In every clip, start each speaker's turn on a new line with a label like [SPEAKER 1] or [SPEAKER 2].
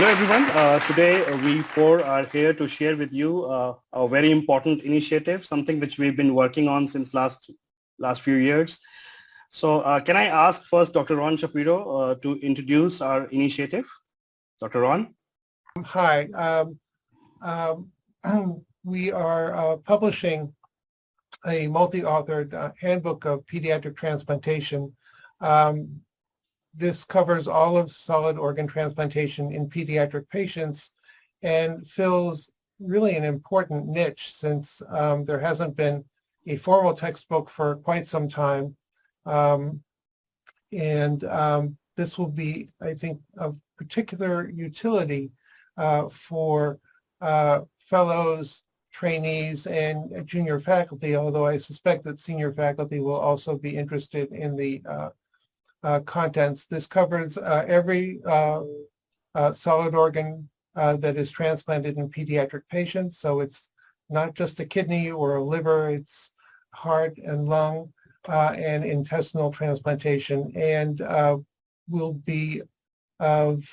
[SPEAKER 1] everyone. Today we four are here to share with you a very important initiative, something which we've been working on since last few years. So can I ask first Dr. Ron Shapiro to introduce our initiative? Dr. Ron?
[SPEAKER 2] Hi. We are publishing a multi-authored handbook of pediatric transplantation. This covers all of solid organ transplantation in pediatric patients and fills really an important niche since there hasn't been a formal textbook for quite some time. This will be, I think, of particular utility for fellows, trainees, and junior faculty, although I suspect that senior faculty will also be interested in the contents. This covers every solid organ that is transplanted in pediatric patients. So it's not just a kidney or a liver, it's heart and lung and intestinal transplantation, and will be of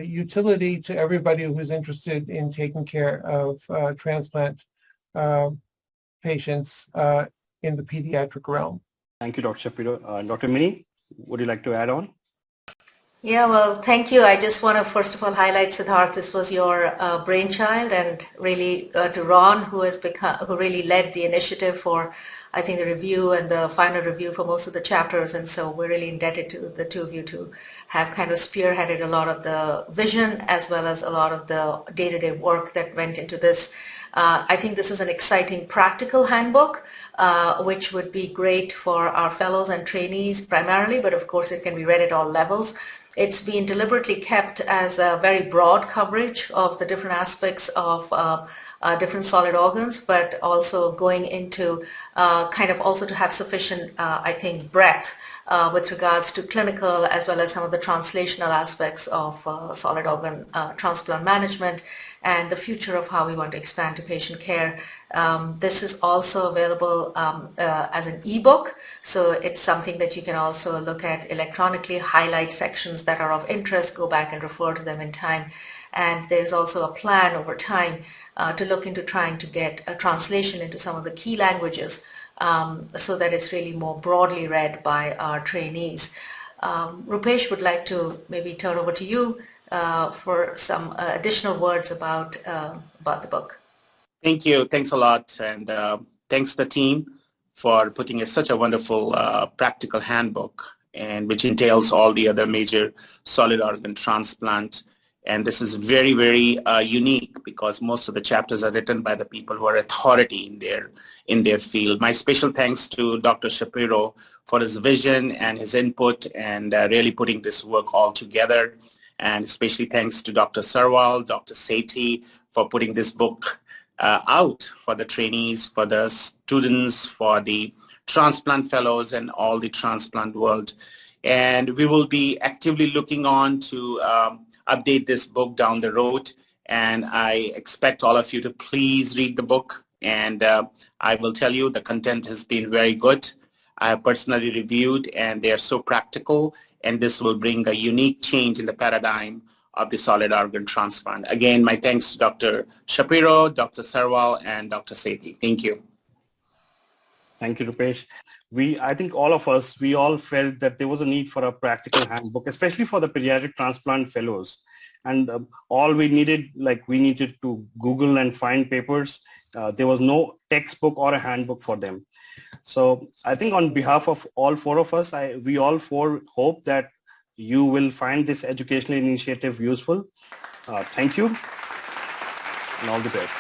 [SPEAKER 2] utility to everybody who is interested in taking care of transplant patients in the pediatric realm.
[SPEAKER 1] Thank you, Dr. Shapiro. Dr. Mini, would you like to add on?
[SPEAKER 3] Yeah, well, thank you. I just want to first of all highlight, Siddharth, this was your brainchild, and really to Ron, who really led the initiative for, I think, the review and the final review for most of the chapters. And so we're really indebted to the two of you to have kind of spearheaded a lot of the vision as well as a lot of the day-to-day work that went into this. I think this is an exciting practical handbook, which would be great for our fellows and trainees primarily, but of course it can be read at all levels. It's been deliberately kept as a very broad coverage of the different aspects of different solid organs, but also going into kind of also to have sufficient, I think, breadth with regards to clinical as well as some of the translational aspects of solid organ transplant management and the future of how we want to expand to patient care. This is also available as an ebook, so it's something that you can also look at electronically, highlight sections that are of interest, go back and refer to them in time. And there's also a plan over time to look into trying to get a translation into some of the key languages so that it's really more broadly read by our trainees. Rupesh, would like to maybe turn over to you for some additional words about the book.
[SPEAKER 4] Thank you. Thanks a lot. And thanks to the team for putting such a wonderful practical handbook, and which entails all the other major solid organ transplant. And this is very, very unique because most of the chapters are written by the people who are authority in their field. My special thanks to Dr. Shapiro for his vision and his input and really putting this work all together. And especially thanks to Dr. Sarwal, Dr. Sethi for putting this book out for the trainees, for the students, for the transplant fellows and all the transplant world. And we will be actively looking on to update this book down the road. And I expect all of you to please read the book. And I will tell you the content has been very good. I have personally reviewed and they are so practical. And this will bring a unique change in the paradigm of the solid organ transplant. Again, my thanks to Dr. Shapiro, Dr. Sarwal, and Dr. Sethi. Thank you.
[SPEAKER 1] Thank you, Rupesh. I think all of us, we all felt that there was a need for a practical handbook, especially for the pediatric transplant fellows. And all we needed, we needed to Google and find papers. There was no textbook or a handbook for them. So I think on behalf of all four of us, we all four hope that you will find this educational initiative useful. Thank you and all the best.